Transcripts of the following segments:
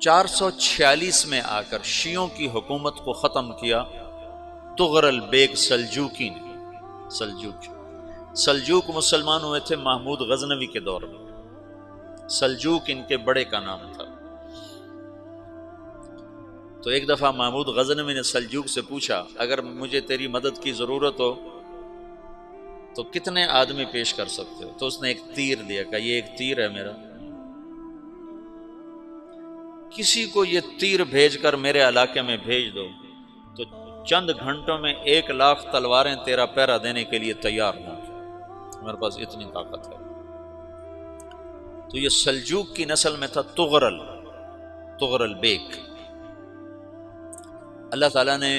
446 میں آ کر شیعوں کی حکومت کو ختم کیا تغرل بیگ سلجوکی نے۔ سلجوک مسلمان ہوئے تھے محمود غزنوی کے دور میں، سلجوک ان کے بڑے کا نام تھا۔ تو ایک دفعہ محمود غزنوی نے سلجوک سے پوچھا اگر مجھے تیری مدد کی ضرورت ہو تو کتنے آدمی پیش کر سکتے ہو؟ تو اس نے ایک تیر دیا، کہا یہ ایک تیر ہے میرا، کسی کو یہ تیر بھیج کر میرے علاقے میں بھیج دو تو چند گھنٹوں میں 1,00,000 تلواریں تیرا پہرا دینے کے لیے تیار ہوں، میرے پاس اتنی طاقت ہے۔ تو یہ سلجوک کی نسل میں تھا تغرل بیگ۔ اللہ تعالیٰ نے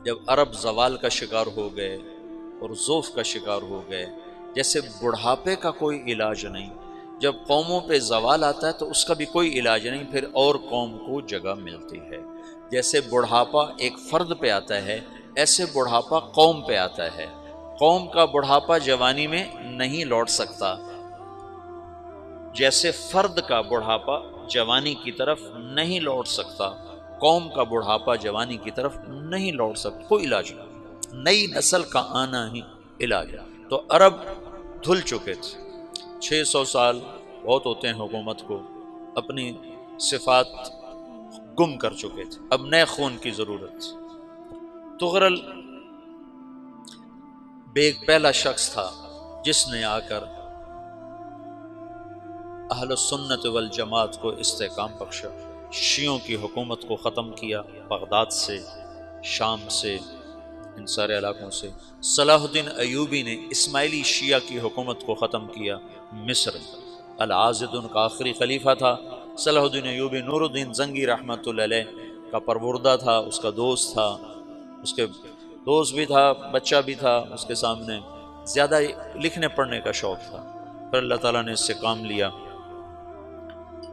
جب عرب زوال کا شکار ہو گئے اور ضعف کا شکار ہو گئے، جیسے بڑھاپے کا کوئی علاج نہیں، جب قوموں پہ زوال آتا ہے تو اس کا بھی کوئی علاج نہیں، پھر اور قوم کو جگہ ملتی ہے۔ جیسے بڑھاپا ایک فرد پہ آتا ہے، ایسے بڑھاپا قوم پہ آتا ہے۔ قوم کا بڑھاپا جوانی میں نہیں لوٹ سکتا، جیسے فرد کا بڑھاپا جوانی کی طرف نہیں لوٹ سکتا، قوم کا بڑھاپا جوانی کی طرف نہیں لوٹ سکتا، کوئی علاج نہیں، نئی نسل کا آنا ہی علاج ہے۔ تو عرب دھل چکے تھے، 600 سال بہت ہوتے ہیں حکومت کو، اپنی صفات گم کر چکے تھے، اب نئے خون کی ضرورت تھی۔ تغرل بیگ پہلا شخص تھا جس نے آ کر اہل السنت والجماعت کو استحکام بخشا، شیعوں کی حکومت کو ختم کیا، بغداد سے، شام سے، ان سارے علاقوں سے۔ صلاح الدین ایوبی نے اسماعیلی شیعہ کی حکومت کو ختم کیا، مصر۔ العاضد ان کا آخری خلیفہ تھا صلاح الدین ایوبی، نور الدین زنگی رحمۃ اللہ علیہ کا پروردہ تھا، اس کا دوست تھا، اس کے دوست بھی تھا، بچہ بھی تھا اس کے سامنے، زیادہ لکھنے پڑھنے کا شوق تھا۔ پھر اللہ تعالیٰ نے اس سے کام لیا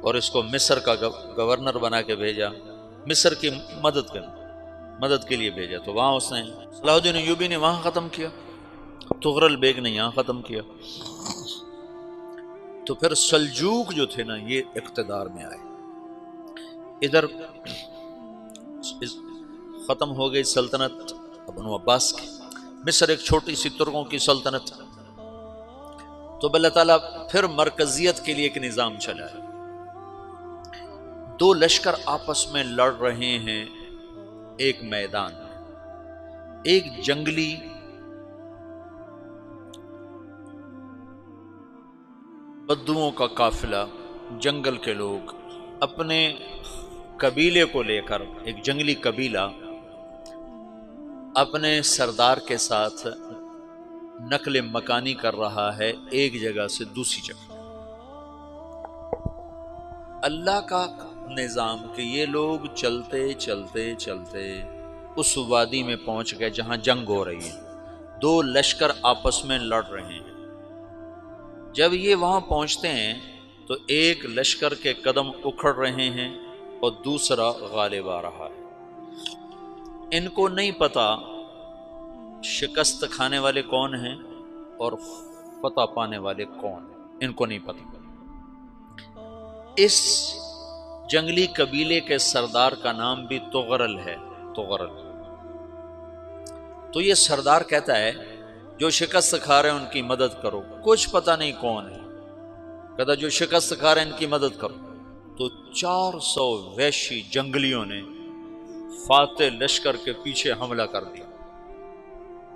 اور اس کو مصر کا گورنر بنا کے بھیجا، مصر کی مدد کے لیے بھیجا، تو وہاں اس نے صلاح الدین ایوبی نے وہاں ختم کیا، تغرل بیگ نے یہاں ختم کیا۔ تو پھر سلجوق جو تھے نا یہ اقتدار میں آئے، ادھر ختم ہو گئی سلطنت بنو عباس کی، مصر ایک چھوٹی سی ترکوں کی سلطنت، تو اللہ تعالیٰ پھر مرکزیت کے لیے ایک نظام چلایا۔ 2 لشکر آپس میں لڑ رہے ہیں ایک میدان میں، ایک جنگلی بدوؤں کا قافلہ، جنگل کے لوگ اپنے قبیلے کو لے کر، ایک جنگلی قبیلہ اپنے سردار کے ساتھ نقل مکانی کر رہا ہے ایک جگہ سے دوسری جگہ۔ اللہ کا نظام کہ یہ لوگ چلتے چلتے چلتے اس وادی میں پہنچ گئے جہاں جنگ ہو رہی ہے، 2 لشکر آپس میں لڑ رہے ہیں۔ جب یہ وہاں پہنچتے ہیں تو ایک لشکر کے قدم اکھڑ رہے ہیں اور دوسرا غالب آ رہا ہے۔ ان کو نہیں پتا شکست کھانے والے کون ہیں اور فتح پانے والے کون ہیں، ان کو نہیں پتا۔ اس جنگلی قبیلے کے سردار کا نام بھی تغرل ہے، تغرل۔ تو یہ سردار کہتا ہے جو شکست کھا رہے ہیں ان کی مدد کرو، کچھ پتہ نہیں کون ہے، کہتا جو شکست کھا رہے ہیں ان کی مدد کرو۔ تو 400 وحشی جنگلیوں نے فاتح لشکر کے پیچھے حملہ کر دیا۔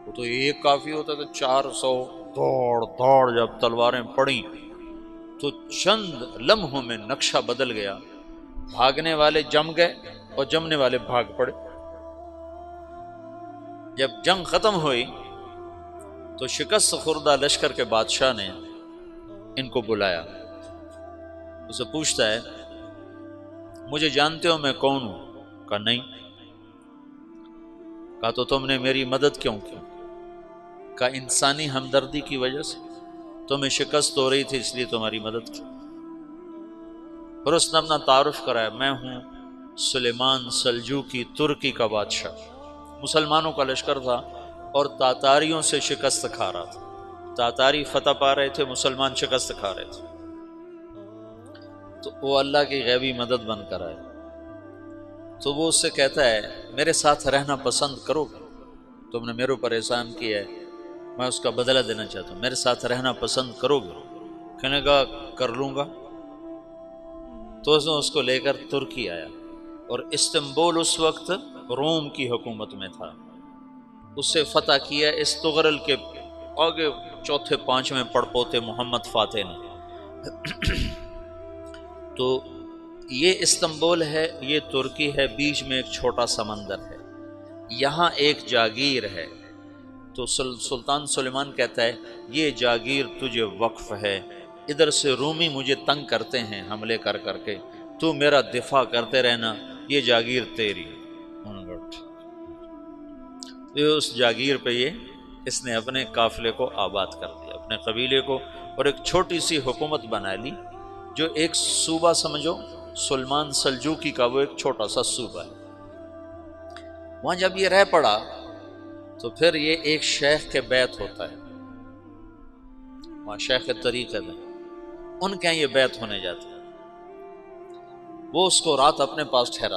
وہ تو ایک کافی ہوتا تھا، 400 دوڑ جب تلواریں پڑیں تو چند لمحوں میں نقشہ بدل گیا، بھاگنے والے جم گئے اور جمنے والے بھاگ پڑے۔ جب جنگ ختم ہوئی تو شکست خوردہ لشکر کے بادشاہ نے ان کو بلایا، اسے پوچھتا ہے مجھے جانتے ہو میں کون ہوں؟ کہا نہیں۔ کہا تو تم نے میری مدد کیوں کی؟ کہا انسانی ہمدردی کی وجہ سے، تمہیں شکست ہو رہی تھی اس لیے تمہاری مدد کی۔ پھر اس نے اپنا تعارف کرایا، میں ہوں سلیمان سلجوقی، ترکی کا بادشاہ۔ مسلمانوں کا لشکر تھا اور تاتاریوں سے شکست کھا رہا تھا، تاتاری فتح پا رہے تھے، مسلمان شکست کھا رہے تھے۔ تو وہ اللہ کی غیبی مدد بن کر آئے، تو وہ اس سے کہتا ہے میرے ساتھ رہنا پسند کرو گے؟ تم نے میرے اوپر احسان کیا ہے، میں اس کا بدلہ دینا چاہتا ہوں، میرے ساتھ رہنا پسند کرو گے؟ کہنے کا کر لوں گا۔ تو اس کو لے کر ترکی آیا، اور استنبول اس وقت روم کی حکومت میں تھا، اسے فتح کیا اس تغرل کے آگے چوتھے پانچویں پڑپوتے محمد فاتح نے۔ تو یہ استنبول ہے، یہ ترکی ہے، بیچ میں ایک چھوٹا سمندر ہے، یہاں ایک جاگیر ہے۔ تو سلطان سلیمان کہتا ہے یہ جاگیر تجھے وقف ہے، ادھر سے رومی مجھے تنگ کرتے ہیں حملے کر کر کے، تو میرا دفاع کرتے رہنا، یہ جاگیر تیری۔ یہ اس جاگیر پہ اس نے اپنے قافلے کو آباد کر دیا، اپنے قبیلے کو، اور ایک چھوٹی سی حکومت بنا لی، جو ایک صوبہ سمجھو سلمان سلجوقی کا، وہ ایک چھوٹا سا صوبہ ہے۔ وہاں جب یہ رہ پڑا تو پھر یہ ایک شیخ کے بیت ہوتا ہے، وہاں شیخ طریقت ہے، ان کے یہ بیت ہونے جاتے ہیں، وہ اس کو رات اپنے پاس ٹھہرا